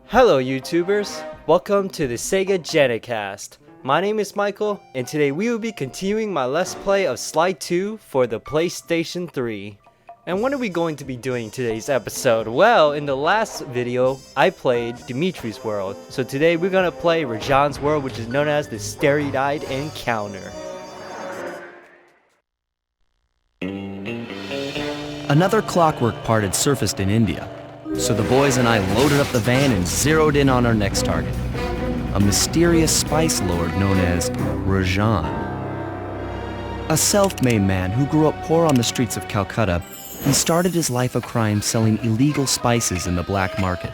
Hello YouTubers, welcome to the Sega Genicast. My name is Michael, and today we will be continuing my Let's Play of Sly 2 for the PlayStation 3. And what are we going to be doing in today's episode? Well, in the last video, I played Dimitri's World. So today we're gonna play Rajan's World, which is known as the Starry-Eyed Encounter. Another Clockwerk part had surfaced in India, so the boys and I loaded up the van and zeroed in on our next target, a mysterious spice lord known as Rajan. A self-made man who grew up poor on the streets of Calcutta, he started his life of crime selling illegal spices in the black market,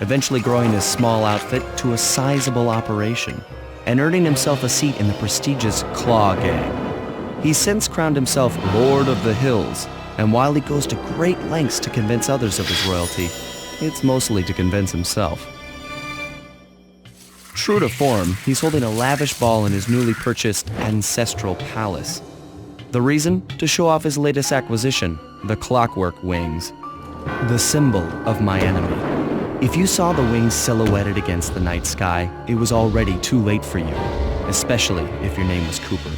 eventually growing his small outfit to a sizable operation, and earning himself a seat in the prestigious Claw Gang. He's since crowned himself Lord of the Hills, and while he goes to great lengths to convince others of his royalty, it's mostly to convince himself. True to form, he's holding a lavish ball in his newly purchased ancestral palace. The reason? To show off his latest acquisition, the Clockwerk wings, the symbol of my enemy. If you saw the wings silhouetted against the night sky, it was already too late for you, especially if your name was Cooper.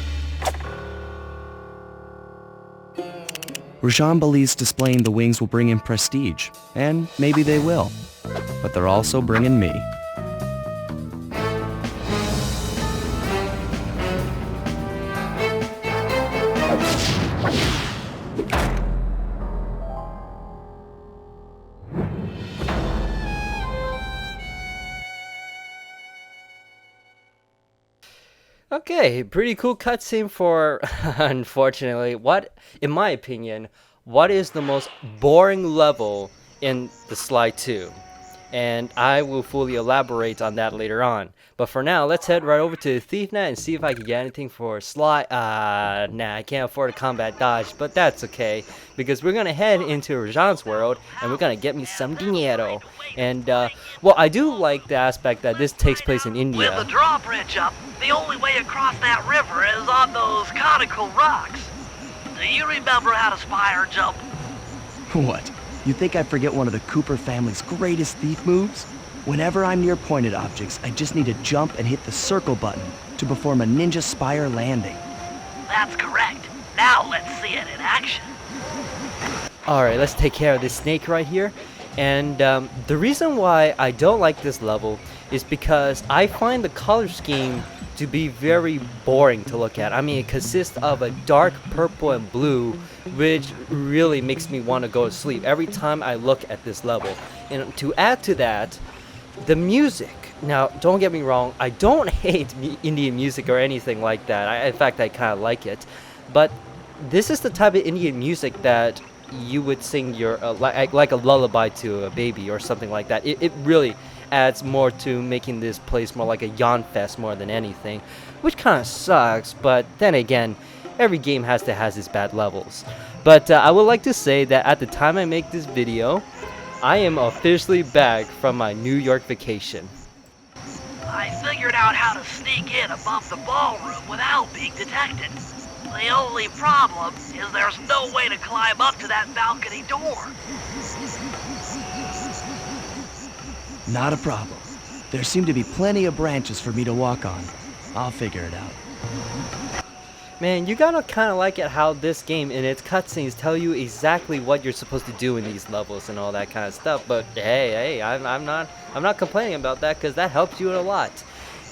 Rajan believes displaying the wings will bring him prestige, and maybe they will, but they're also bringing me. Okay, pretty cool cutscene for, unfortunately, in my opinion, what is the most boring level in the Sly 2? And I will fully elaborate on that later on. But for now, let's head right over to the ThiefNet and see if I can get anything for Sly. Nah, I can't afford a combat dodge, but that's okay. Because we're gonna head into Rajan's world, and we're gonna get me some dinero. And, well, I do like the aspect that this takes place in India. With the drawbridge up, the only way across that river is on those conical rocks. Do you remember how to spire jump? What? You think I forget one of the Cooper family's greatest thief moves? Whenever I'm near pointed objects, I just need to jump and hit the circle button to perform a ninja spire landing. That's correct. Now let's see it in action. Alright, let's take care of this snake right here. And the reason why I don't like this level is because I find the color scheme to be very boring to look at. I mean, it consists of a dark purple and blue, which really makes me want to go to sleep every time I look at this level. And to add to that, the music. Now, don't get me wrong, I don't hate Indian music or anything like that. In fact, I kind of like it. But this is the type of Indian music that you would sing like a lullaby to a baby or something like that. It really adds more to making this place more like a yawn fest more than anything, which kind of sucks. But then again, every game has its bad levels. But I would like to say that at the time I make this video, I am officially back from my New York vacation. I figured out how to sneak in above the ballroom without being detected. The only problem is there's no way to climb up to that balcony door. Not a problem. There seem to be plenty of branches for me to walk on. I'll figure it out. Man, you gotta kind of like it how this game in its cutscenes tell you exactly what you're supposed to do in these levels and all that kind of stuff. But hey, I'm not complaining about that because that helps you a lot.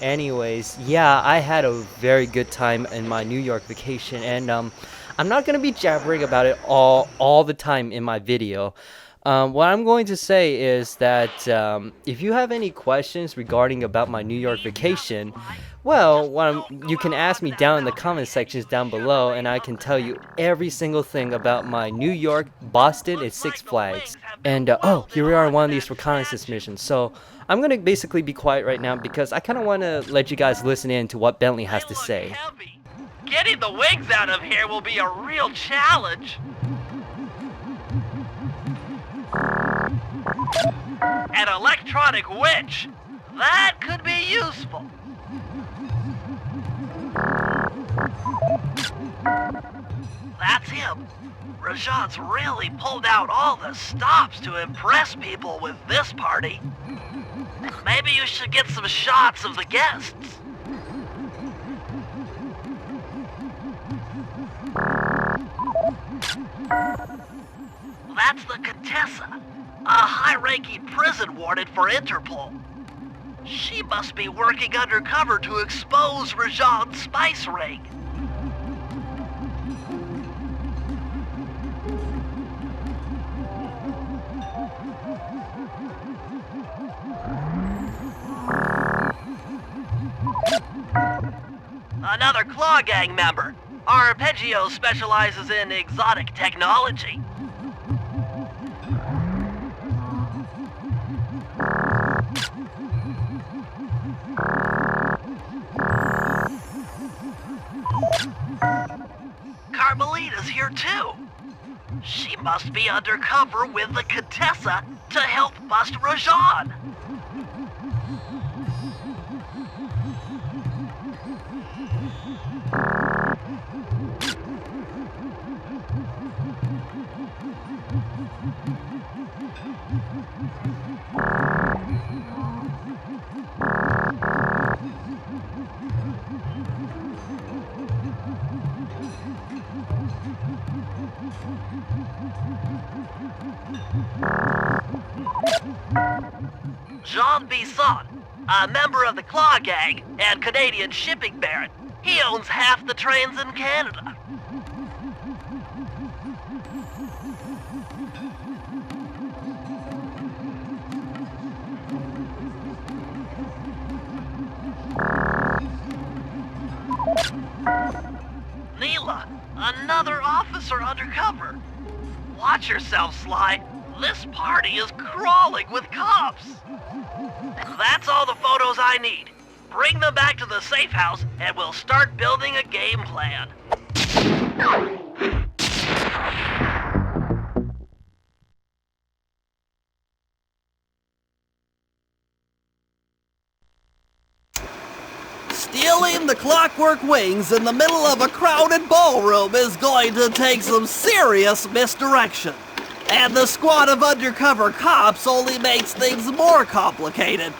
Anyways, yeah, I had a very good time in my New York vacation, and I'm not gonna be jabbering about it all the time in my video. What I'm going to say is that if you have any questions regarding about my New York vacation, well, you can ask me down in the comment sections down below, and I can tell you every single thing about my New York, Boston, and Six Flags. And oh, here we are on one of these reconnaissance missions. So I'm gonna basically be quiet right now because I kind of want to let you guys listen in to what Bentley has to say. Getting the wings out of here will be a real challenge. An electronic winch. That could be useful. That's him. Rajan's really pulled out all the stops to impress people with this party. Maybe you should get some shots of the guests. That's the Contessa, a high-ranking prison warden for Interpol. She must be working undercover to expose Rajan's spice ring. Another Claw Gang member. Arpeggio specializes in exotic technology. Carmelita's here too. She must be undercover with the Contessa to help bust Rajan. Jean Bisson, a member of the Claw Gang and Canadian shipping baron. He owns half the trains in Canada. Neela, another officer undercover. Watch yourself, Sly. This party is crawling with cops. That's all the photos I need. Bring them back to the safe house and we'll start building a game plan. Stealing the Clockwerk wings in the middle of a crowded ballroom is going to take some serious misdirection. And the squad of undercover cops only makes things more complicated.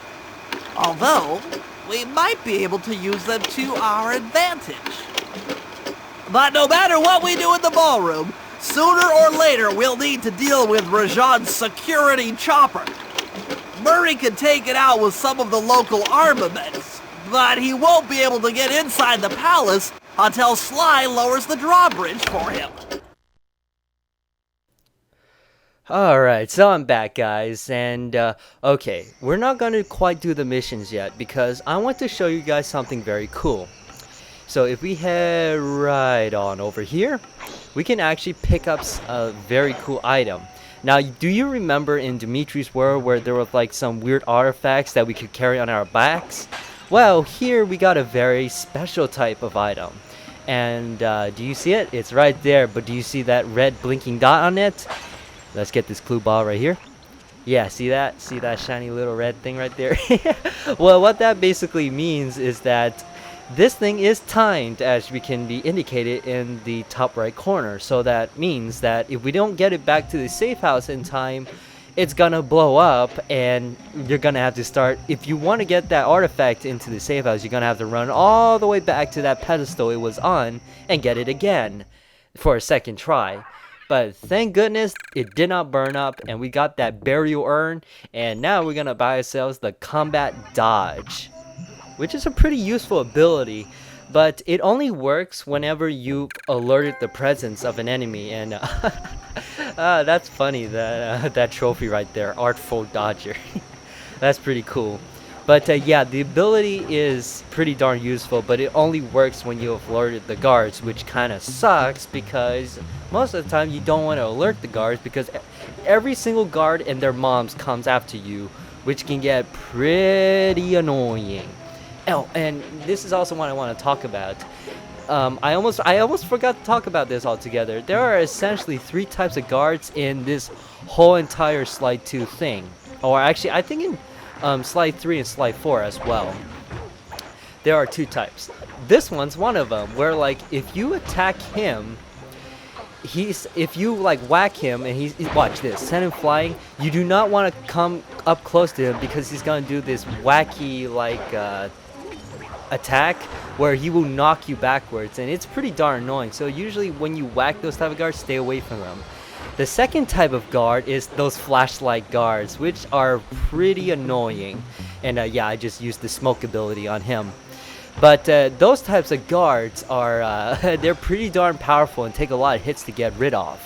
Although, we might be able to use them to our advantage. But no matter what we do in the ballroom, sooner or later we'll need to deal with Rajan's security chopper. Murray can take it out with some of the local armaments, but he won't be able to get inside the palace until Sly lowers the drawbridge for him. Alright, so I'm back, guys, and okay, we're not going to quite do the missions yet because I want to show you guys something very cool. So if we head right on over here, we can actually pick up a very cool item. Now, do you remember in Dimitri's world where there was like some weird artifacts that we could carry on our backs? Well, here we got a very special type of item. And do you see it? It's right there, but do you see that red blinking dot on it? Let's get this clue ball right here. Yeah, see that? See that shiny little red thing right there? Well, what that basically means is that this thing is timed, as we can be indicated in the top right corner. So that means that if we don't get it back to the safe house in time, it's gonna blow up and you're gonna have to start. If you want to get that artifact into the safe house, you're gonna have to run all the way back to that pedestal it was on and get it again for a second try. But thank goodness it did not burn up and we got that burial urn, and now we're gonna buy ourselves the combat dodge, which is a pretty useful ability, but it only works whenever you alerted the presence of an enemy. And that's funny, that that trophy right there, Artful Dodger. That's pretty cool. But yeah, the ability is pretty darn useful, but it only works when you have alerted the guards, which kind of sucks because most of the time you don't want to alert the guards because every single guard and their moms comes after you, which can get pretty annoying. Oh, and this is also what I want to talk about. I almost forgot to talk about this altogether. There are essentially 3 types of guards in this whole entire Slide 2 thing. Or actually, I think in Slide 3 and Slide 4 as well. There are 2 types. This one's one of them, where like if you attack him, if you like whack him and watch this, send him flying, you do not want to come up close to him because he's gonna do this wacky like attack where he will knock you backwards, and it's pretty darn annoying. So usually when you whack those type of guards, stay away from them. The second type of guard is those flashlight guards, which are pretty annoying. And yeah, I just used the smoke ability on him. But those types of guards are, they're pretty darn powerful and take a lot of hits to get rid of.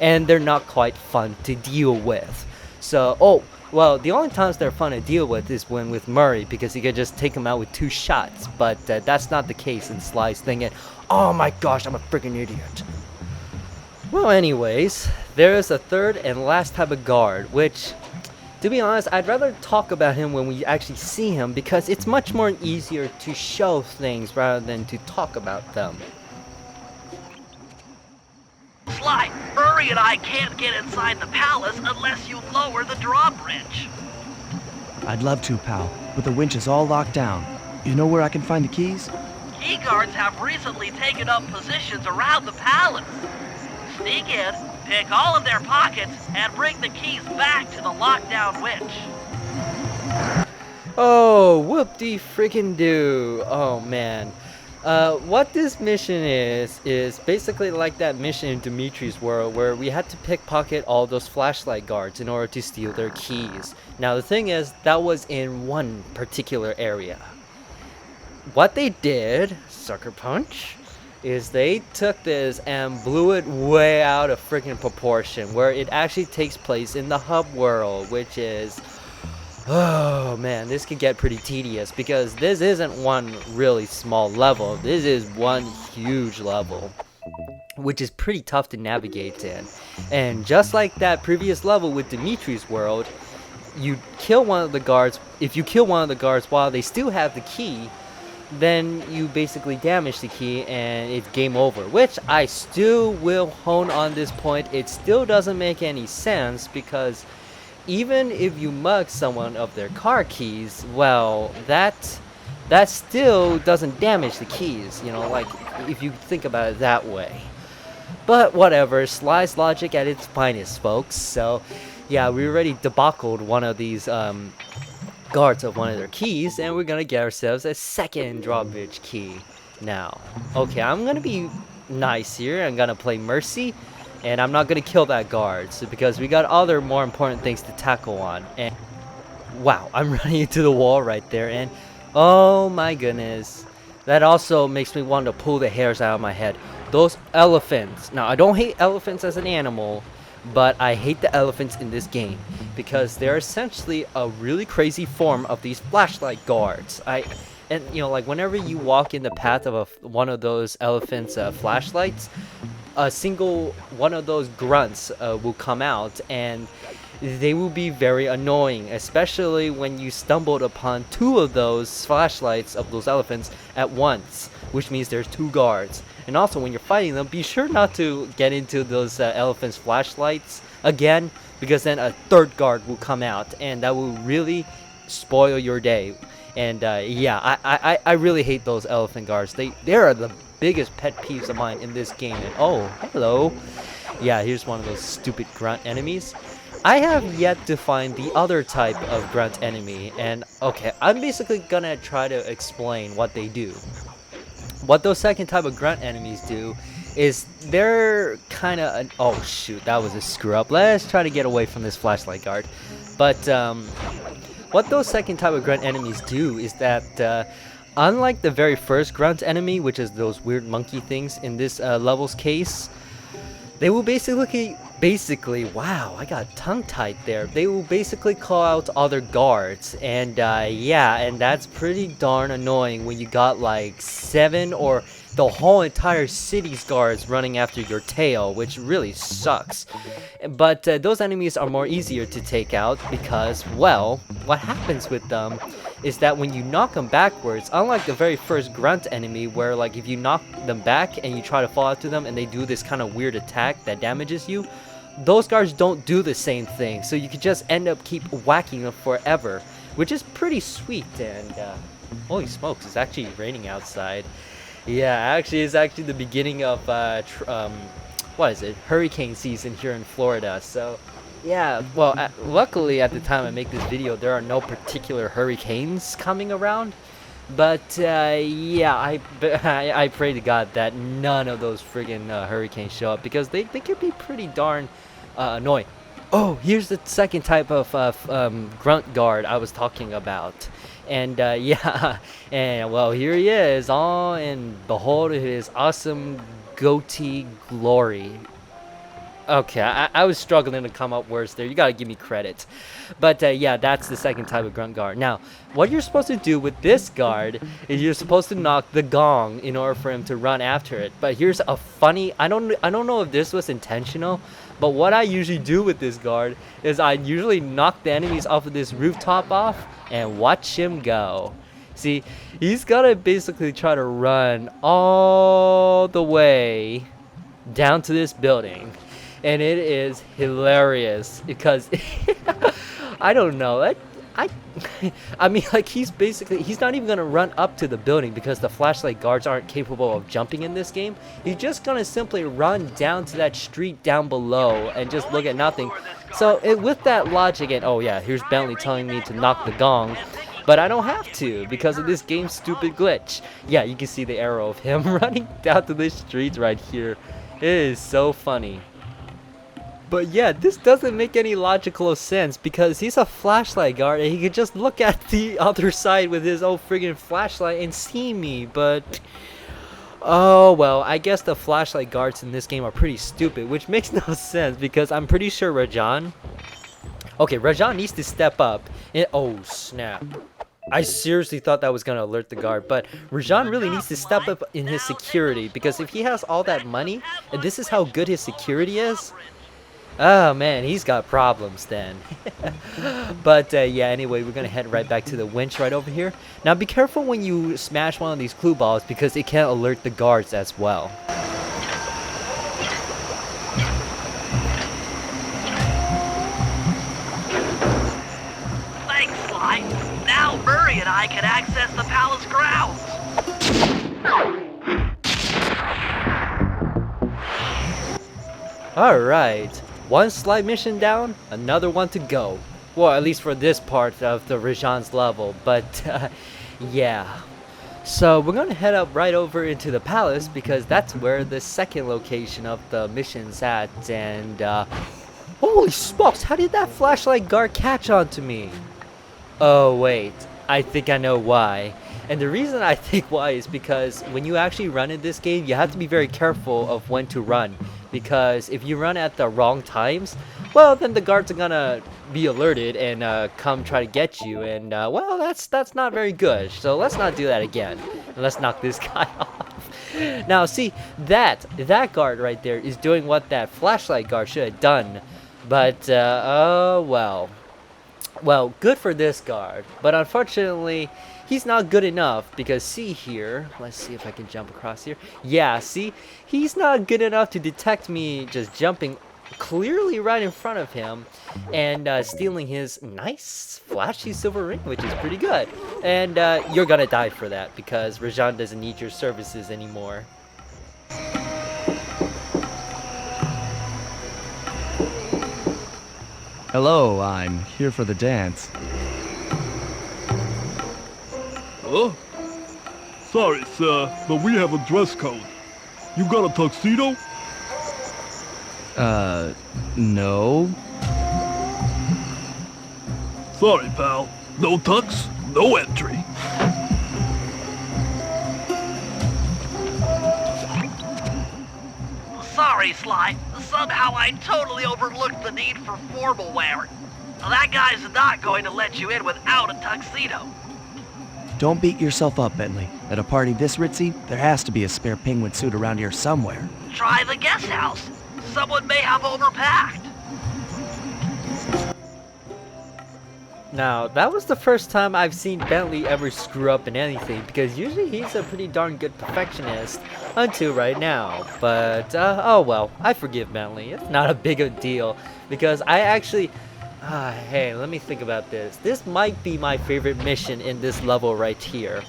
And they're not quite fun to deal with. So, oh, well, the only times they're fun to deal with is when with Murray, because you can just take him out with 2 shots. But that's not the case in Sly's thing. And, oh my gosh, I'm a freaking idiot. Well, anyways, there is a third and last type of guard, which, to be honest, I'd rather talk about him when we actually see him, because it's much more easier to show things rather than to talk about them. Sly, Murray and I can't get inside the palace unless you lower the drawbridge. I'd love to, pal, but the winch is all locked down. You know where I can find the keys? Key guards have recently taken up positions around the palace. Sneak in, pick all of their pockets, and bring the keys back to the lockdown winch. Oh, whoop-de-freaking-do. Oh, man. What this mission is basically like that mission in Dimitri's world where we had to pickpocket all those flashlight guards in order to steal their keys. Now, the thing is, that was in one particular area. What they did, sucker punch, is they took this and blew it way out of freaking proportion, where it actually takes place in the hub world, which is, oh man, this can get pretty tedious because this isn't one really small level. This is one huge level, which is pretty tough to navigate in. And just like that previous level with Dimitri's world, you kill one of the guards. If you kill one of the guards while they still have the key, then you basically damage the key and it's game over, which I still will hone on this point. It still doesn't make any sense, because even if you mug someone of their car keys, well, that still doesn't damage the keys, you know, like if you think about it that way. But whatever, Sly's logic at its finest, folks. So yeah, we already debacled one of these guards of one of their keys, and we're gonna get ourselves a second drawbridge key now. Okay, I'm gonna be nice here. I'm gonna play Mercy, and I'm not gonna kill that guard, so because we got other more important things to tackle on. And wow, I'm running into the wall right there, and oh my goodness, that also makes me want to pull the hairs out of my head. Those elephants. Now, I don't hate elephants as an animal, but I hate the elephants in this game because they're essentially a really crazy form of these flashlight guards. And you know, like whenever you walk in the path of one of those elephants' flashlights, a single one of those grunts will come out, and they will be very annoying, especially when you stumbled upon 2 of those flashlights of those elephants at once, which means there's 2 guards. And also, when you're fighting them, be sure not to get into those elephants' flashlights again, because then a 3rd guard will come out, and that will really spoil your day. And yeah, I really hate those elephant guards. They are the biggest pet peeves of mine in this game. And oh, hello. Yeah, here's one of those stupid grunt enemies. I have yet to find the other type of grunt enemy, and okay, I'm basically gonna try to explain what they do. What those second type of grunt enemies do is they're kind of oh shoot, that was a screw up. Let's try to get away from this flashlight guard. But what those second type of grunt enemies do is that unlike the very first grunt enemy, which is those weird monkey things in this level's case, they will basically, wow, I got tongue-tied there. They will basically call out other guards, and yeah, and that's pretty darn annoying when you got like 7 or the whole entire city's guards running after your tail, which really sucks. But those enemies are more easier to take out because, well, what happens with them is that when you knock them backwards, unlike the very first grunt enemy where like if you knock them back and you try to fall to them and they do this kind of weird attack that damages you, those guards don't do the same thing, so you could just end up keep whacking them forever, which is pretty sweet. And holy smokes, it's actually raining outside. Yeah, actually it's actually the beginning of what is it, hurricane season here in Florida. So yeah, well, luckily at the time I make this video, there are no particular hurricanes coming around. But yeah, I pray to God that none of those friggin' hurricanes show up, because they could be pretty darn annoying. Oh, here's the second type of grunt guard I was talking about. And yeah, and well, here he is, all in behold of his awesome goatee glory. Okay, I was struggling to come up words there. You gotta give me credit. But yeah, that's the second type of grunt guard. Now, what you're supposed to do with this guard is you're supposed to knock the gong in order for him to run after it. But here's a funny, I don't know if this was intentional, but what I usually do with this guard is I usually knock the enemies off of this rooftop off and watch him go. See, he's gotta basically try to run all the way down to this building. And it is hilarious because I don't know. I mean, like, he's not even gonna run up to the building because the flashlight guards aren't capable of jumping in this game. He's just gonna simply run down to that street down below and just look at nothing. So with that logic, and oh yeah, here's Bentley telling me to knock the gong, but I don't have to because of this game's stupid glitch. Yeah, you can see the arrow of him running down to the streets right here. It is so funny. But yeah, this doesn't make any logical sense because he's a flashlight guard and he could just look at the other side with his old friggin' flashlight and see me, but oh well, I guess the flashlight guards in this game are pretty stupid, which makes no sense because I'm pretty sure Rajan needs to step up and oh snap. I seriously thought that was gonna alert the guard, but Rajan really needs to step up in his security because if he has all that money and this is how good his security is, oh man, he's got problems then. But yeah, anyway, we're gonna head right back to the winch right over here. Now be careful when you smash one of these clue balls because it can alert the guards as well. Thanks, Sly. Now Murray and I can access the palace grounds. Alright. One slide mission down, another one to go. Well, at least for this part of the Rajan's level, but yeah. So we're gonna head up right over into the palace because that's where the second location of the mission's at, and holy smokes, how did that flashlight guard catch on to me? Oh wait, I think I know why. And the reason I think why is because when you actually run in this game, you have to be very careful of when to run. Because if you run at the wrong times, well, then the guards are gonna be alerted and come try to get you. And well, that's not very good. So let's not do that again. And let's knock this guy off. Now, see, that guard right there is doing what that flashlight guard should have done. But oh well. Well, good for this guard. But unfortunately, he's not good enough because see here, let's see if I can jump across here. Yeah, see, he's not good enough to detect me just jumping clearly right in front of him and stealing his nice flashy silver ring, which is pretty good. And you're gonna die for that because Rajan doesn't need your services anymore. Hello, I'm here for the dance. Huh? Sorry, sir, but we have a dress code. You got a tuxedo? No. Sorry, pal. No tux, no entry. Sorry, Sly. Somehow I totally overlooked the need for formal wear. That guy's not going to let you in without a tuxedo. Don't beat yourself up, Bentley. At a party this ritzy, there has to be a spare penguin suit around here somewhere. Try the guest house. Someone may have overpacked. Now, that was the first time I've seen Bentley ever screw up in anything, because usually he's a pretty darn good perfectionist, until right now. But, oh well, I forgive Bentley. It's not a big a deal, because I actually... hey, let me think about this. This might be my favorite mission in this level right here.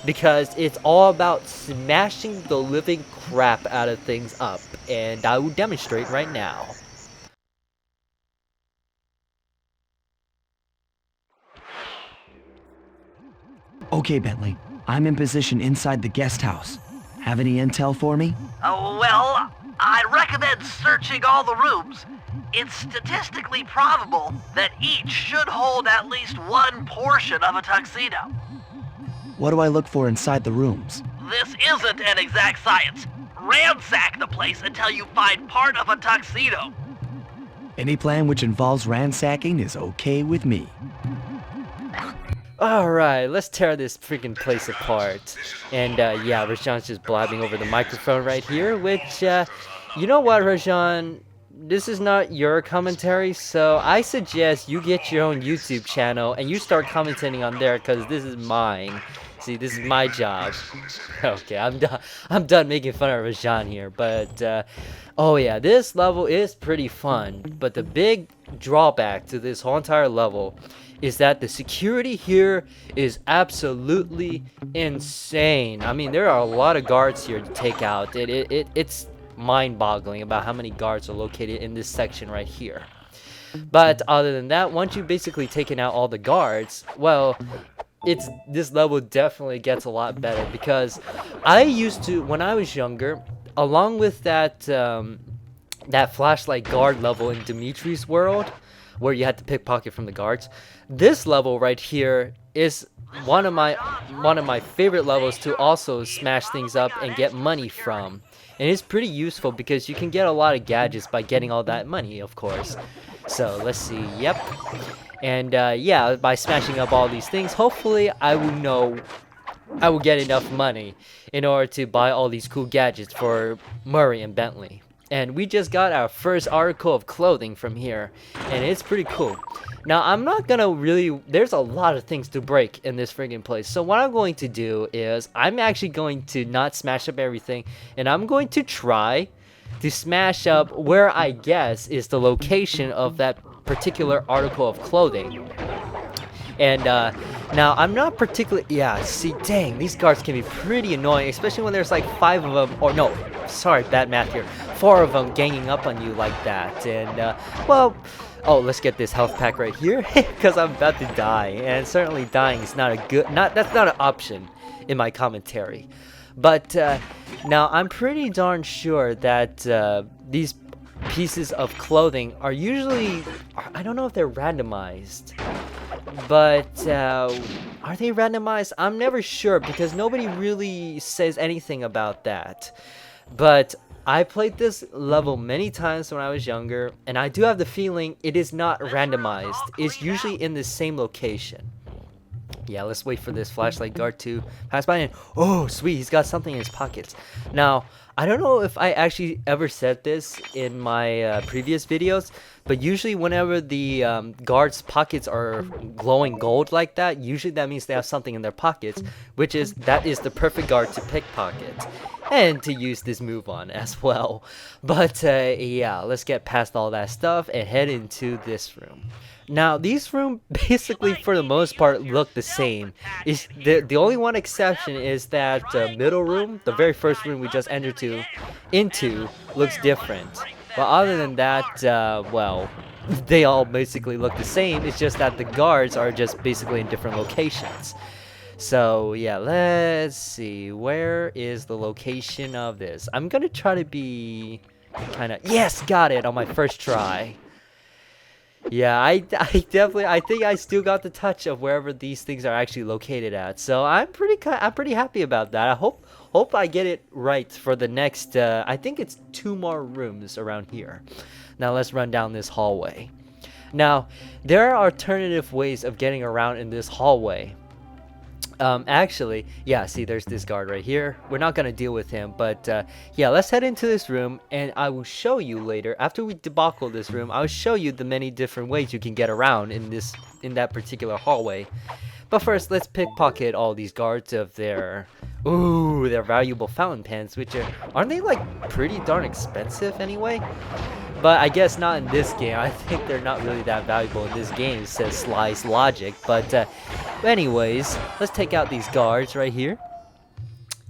because it's all about smashing the living crap out of things up, and I will demonstrate right now. Okay, Bentley. I'm in position inside the guest house. Have any intel for me? Oh, well, I recommend searching all the rooms. It's statistically probable that each should hold at least one portion of a tuxedo. What do I look for inside the rooms? This isn't an exact science. Ransack the place until you find part of a tuxedo. Any plan which involves ransacking is okay with me. Alright, let's tear this freaking place apart. And yeah, Rajan's just blabbing over the microphone right here, which, you know what, Rajan? This is not your commentary, so I suggest you get your own YouTube channel and you start commentating on there, because this is mine. See, this is my job. Okay, I'm done making fun of Rajan here, but oh yeah, this level is pretty fun, but the big drawback to this whole entire level is that the security here is absolutely insane. I mean, there are a lot of guards here to take out. It's mind-boggling about how many guards are located in this section right here. But other than that, once you've basically taken out all the guards, well, this level definitely gets a lot better, because I used to, when I was younger, along with that that flashlight guard level in Dimitri's world, where you had to pickpocket from the guards, this level right here is one of my favorite levels to also smash things up and get money from. And it's pretty useful because you can get a lot of gadgets by getting all that money, of course. So let's see, yep. And yeah, by smashing up all these things, hopefully I will get enough money in order to buy all these cool gadgets for Murray and Bentley. And we just got our first article of clothing from here, and it's pretty cool. Now, I'm not gonna really, there's a lot of things to break in this friggin' place. So what I'm going to do is, I'm actually going to not smash up everything, and I'm going to try to smash up where I guess is the location of that particular article of clothing. And now I'm not particularly, yeah, see, dang, these guards can be pretty annoying, especially when there's like 5 of them, or no, sorry, bad math here, 4 of them ganging up on you like that. And well, oh, let's get this health pack right here, because I'm about to die, and certainly dying is not a good, that's not an option in my commentary. But now I'm pretty darn sure that these pieces of clothing are usually, I don't know if they're randomized, but are they randomized? I'm never sure, because nobody really says anything about that. But I played this level many times when I was younger, and I do have the feeling it is not randomized. It's usually in the same location. Yeah, let's wait for this flashlight guard to pass by, and oh sweet, he's got something in his pockets. Now, I don't know if I actually ever said this in my previous videos, but usually whenever the guards' pockets are glowing gold like that, usually that means they have something in their pockets, that is the perfect guard to pickpocket and to use this move on as well. But yeah, let's get past all that stuff and head into this room. Now, these rooms basically for the most part look the same. The only one exception is that middle room, the very first room we just entered into, looks different. But other than that, well, they all basically look the same. It's just that the guards are just basically in different locations. So yeah, let's see. Where is the location of this? I'm gonna try to be kind of, yes, got it on my first try. Yeah, I think I still got the touch of wherever these things are actually located at. So I'm pretty happy about that. I hope I get it right for the next. I think it's 2 more rooms around here. Now let's run down this hallway. Now there are alternative ways of getting around in this hallway. Actually, yeah, see, there's this guard right here. We're not gonna deal with him, but yeah, let's head into this room, and I will show you later, after we debacle this room, I'll show you the many different ways you can get around in that particular hallway. But first, let's pickpocket all these guards of their valuable fountain pens, which aren't they like pretty darn expensive anyway? But I guess not in this game. I think they're not really that valuable in this game, says Sly's logic. But anyways, let's take out these guards right here.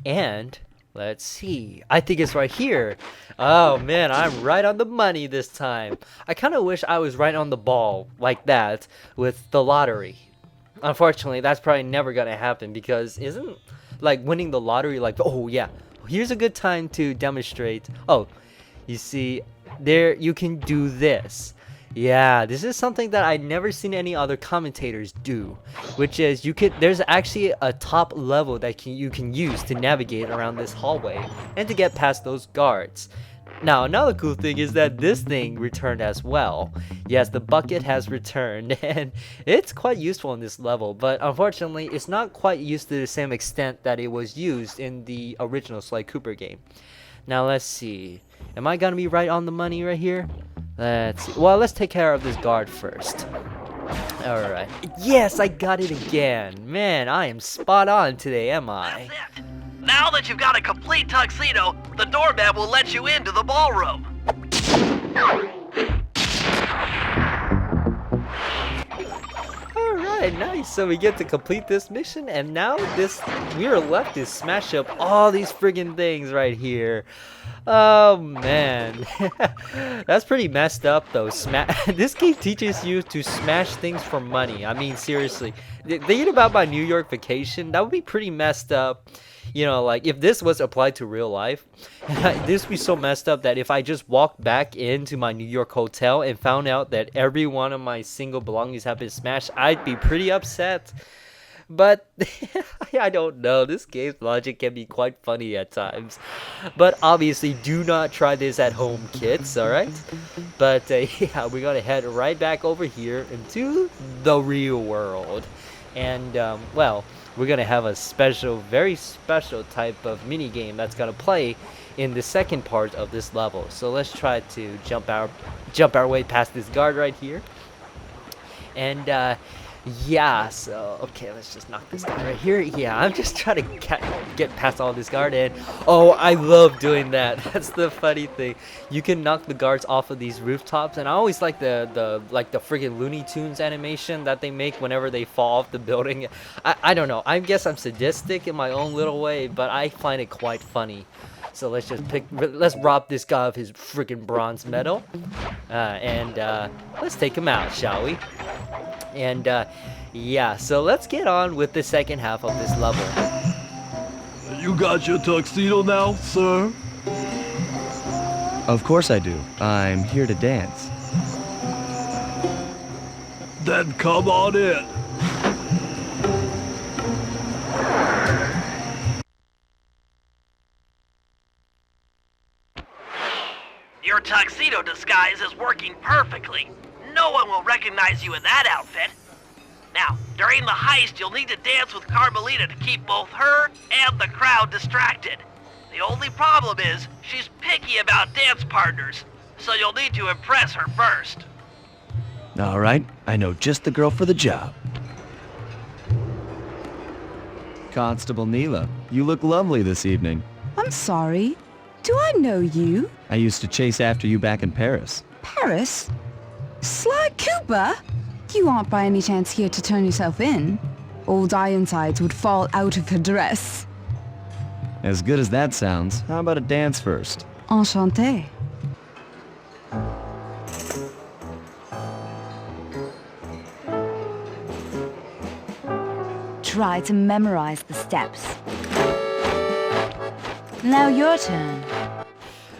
And let's see. I think it's right here. Oh man, I'm right on the money this time. I kind of wish I was right on the ball like that with the lottery. Unfortunately, that's probably never gonna happen because isn't like winning the lottery like, oh yeah, here's a good time to demonstrate. Oh, you see, there you can do this. Yeah, this is something that I've never seen any other commentators do, which is there's actually a top level that you can use to navigate around this hallway and to get past those guards. Now, another cool thing is that this thing returned as well. Yes, the bucket has returned, and it's quite useful in this level, but unfortunately, it's not quite used to the same extent that it was used in the original Sly Cooper game. Now, let's see. Am I gonna be right on the money right here? Let's see. Well, let's take care of this guard first. Alright. Yes, I got it again. Man, I am spot on today, am I? That's it. Now that you've got a complete tuxedo, the doorman will let you into the ballroom. Alright, nice. So we get to complete this mission, and now we are left to smash up all these friggin' things right here. Oh man, that's pretty messed up though. This game teaches you to smash things for money. I mean, seriously, thinking about my New York vacation, that would be pretty messed up. You know, like if this was applied to real life, this would be so messed up that if I just walked back into my New York hotel and found out that every one of my single belongings have been smashed, I'd be pretty upset. But I don't know, this game's logic can be quite funny at times. But obviously, do not try this at home, kids, alright? But yeah, we're gonna head right back over here into the real world. And, well, we're gonna have a special, very special type of mini game that's gonna play in the second part of this level. So let's try to jump our way past this guard right here. And, yeah, so, okay, let's just knock this guy right here. Yeah, I'm just trying to get past all this guard, and oh, I love doing that. That's the funny thing. You can knock the guards off of these rooftops, and I always like the friggin' Looney Tunes animation that they make whenever they fall off the building. I don't know. I guess I'm sadistic in my own little way, but I find it quite funny. So let's rob this guy of his friggin' bronze medal, and let's take him out, shall we? And yeah, so let's get on with the second half of this level. You got your tuxedo now, sir? Of course I do. I'm here to dance. Then come on in. Your tuxedo disguise is working perfectly. No one will recognize you in that outfit. Now, during the heist, you'll need to dance with Carmelita to keep both her and the crowd distracted. The only problem is, she's picky about dance partners, so you'll need to impress her first. All right, I know just the girl for the job. Constable Neela, you look lovely this evening. I'm sorry. Do I know you? I used to chase after you back in Paris. Paris? Sly Cooper? You aren't by any chance here to turn yourself in? Old Ironsides would fall out of her dress. As good as that sounds, how about a dance first? Enchanté. Try to memorize the steps. Now your turn.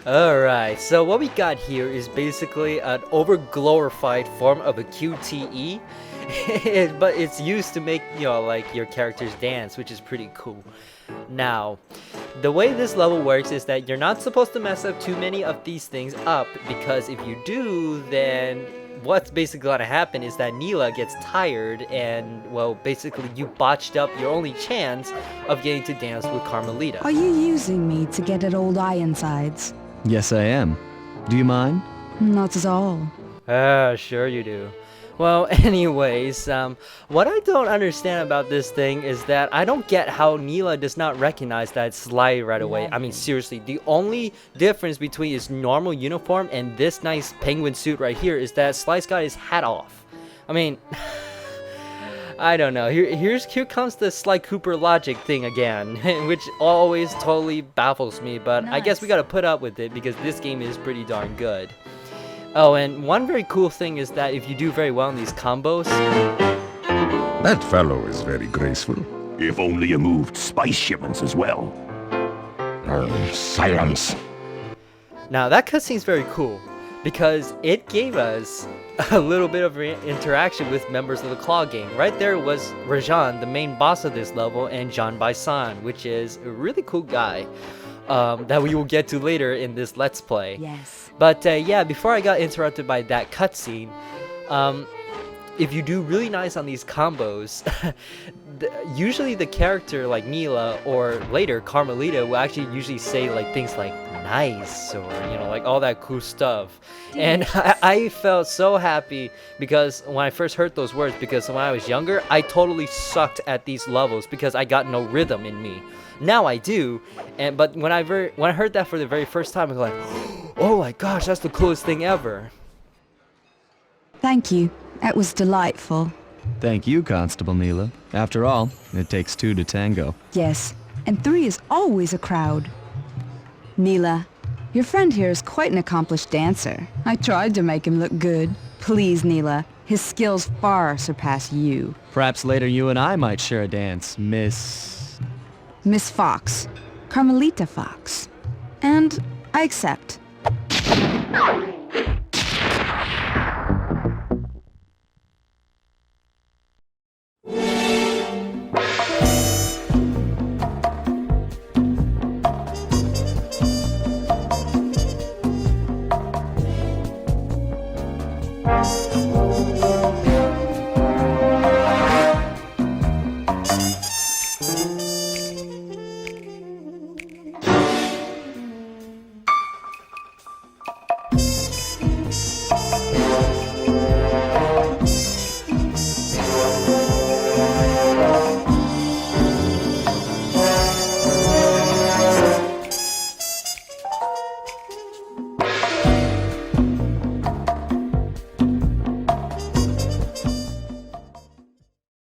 Alright, so what we got here is basically an over-glorified form of a QTE, but it's used to make, you know, like your characters dance, which is pretty cool. Now, the way this level works is that you're not supposed to mess up too many of these things up, because if you do, then what's basically gonna happen is that Neela gets tired and, well, basically you botched up your only chance of getting to dance with Carmelita. Are you using me to get at Old Ironsides? Yes, I am. Do you mind? Not at all. Sure you do. Well, anyways, what I don't understand about this thing is that I don't get how Neela does not recognize that it's Sly right away. I mean, seriously, the only difference between his normal uniform and this nice penguin suit right here is that Sly's got his hat off. I mean, I don't know. Here comes the Sly Cooper logic thing again, which always totally baffles me, but I guess we gotta put up with it because this game is pretty darn good. Oh, and one very cool thing is that if you do very well in these combos... That fellow is very graceful. If only you moved spice shipments as well. Silence. Now that cutscene's very cool because it gave us a little bit of interaction with members of the Claw gang. Right there was Rajan, the main boss of this level, and Jean Baisan, which is a really cool guy that we will get to later in this Let's Play. Yes. But yeah, before I got interrupted by that cutscene, if you do really nice on these combos, usually the character like Mila or later Carmelita will actually usually say like things like nice or like all that cool stuff. And I felt so happy because when I first heard those words, because when I was younger I totally sucked at these levels because I got no rhythm in me. Now I do, but when I heard that for the very first time I was like, oh my gosh, that's the coolest thing ever. Thank you. That was delightful. Thank you, Constable Mila. After all, it takes two to tango. Yes, and 3 is always a crowd. Mila, your friend here is quite an accomplished dancer. I tried to make him look good. Please, Mila, his skills far surpass you. Perhaps later you and I might share a dance, Miss Fox. Carmelita Fox. And I accept.